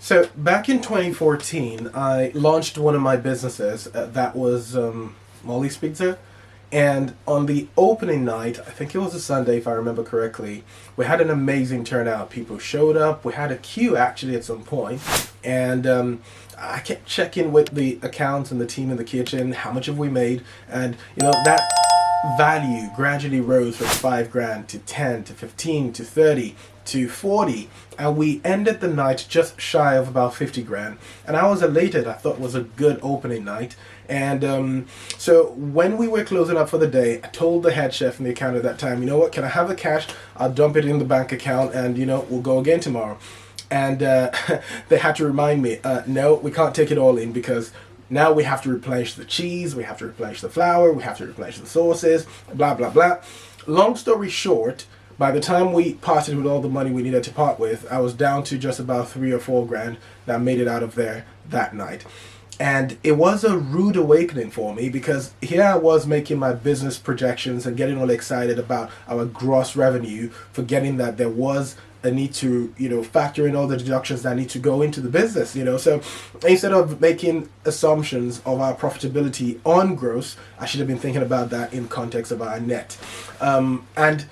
So back in 2014, I launched one of my businesses that was Molly's Pizza. And on the opening night, I think it was a Sunday if I remember correctly, we had an amazing turnout. People showed up. We had a queue actually at some point. And I kept checking with the accounts and the team in the kitchen, how much have we made? And, that value gradually rose from 5 grand to 10 to 15 to 30 to 40, and we ended the night just shy of about 50 grand. And I was elated. I thought it was a good opening night. And so when we were closing up for the day, I told the head chef and the accountant at that time, you know what, can I have the cash? I'll dump it in the bank account and we'll go again tomorrow. And they had to remind me, no, we can't take it all in, because now we have to replenish the cheese, we have to replenish the flour, we have to replenish the sauces, blah, blah, blah. Long story short, by the time we parted with all the money we needed to part with, I was down to just about 3 or 4 grand that made it out of there that night. And it was a rude awakening for me, because here I was making my business projections and getting all excited about our gross revenue, forgetting that there was a need to, factor in all the deductions that need to go into the business, So instead of making assumptions of our profitability on gross, I should have been thinking about that in context of our net. And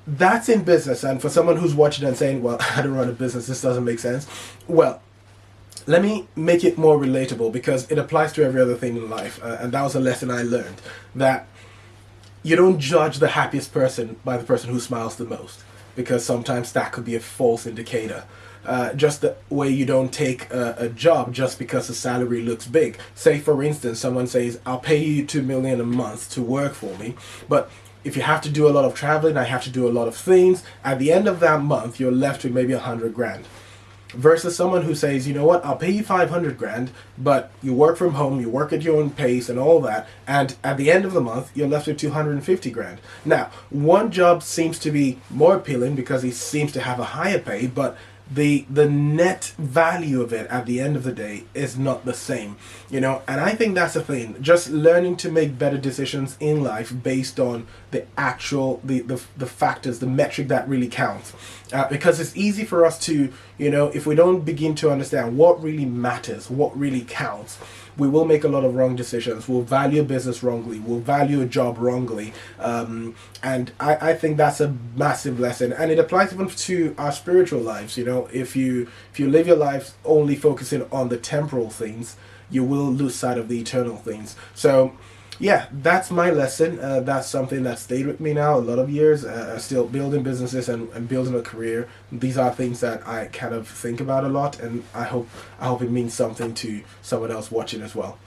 that's in business. And for someone who's watching and saying, well, I don't run a business, this doesn't make sense. Well, let me make it more relatable, because it applies to every other thing in life. And that was a lesson I learned, that you don't judge the happiest person by the person who smiles the most, because sometimes that could be a false indicator. Just the way you don't take a job just because the salary looks big. Say, for instance, someone says, I'll pay you 2 million a month to work for me, but if you have to do a lot of traveling, I have to do a lot of things, at the end of that month, you're left with maybe 100 grand. Versus someone who says, you know what, I'll pay you 500 grand, but you work from home, you work at your own pace and all that, and at the end of the month, you're left with 250 grand. Now, one job seems to be more appealing because he seems to have a higher pay, but the net value of it at the end of the day is not the same, and I think that's the thing. Just learning to make better decisions in life based on the actual the factors, the metric that really counts, because it's easy for us to, if we don't begin to understand what really matters, what really counts, we will make a lot of wrong decisions. We'll value a business wrongly. We'll value a job wrongly. And I think that's a massive lesson. And it applies even to our spiritual lives. If you live your life only focusing on the temporal things, you will lose sight of the eternal things. So, yeah, that's my lesson. That's something that stayed with me now a lot of years. Still building businesses and building a career. These are things that I kind of think about a lot, and I hope it means something to someone else watching as well.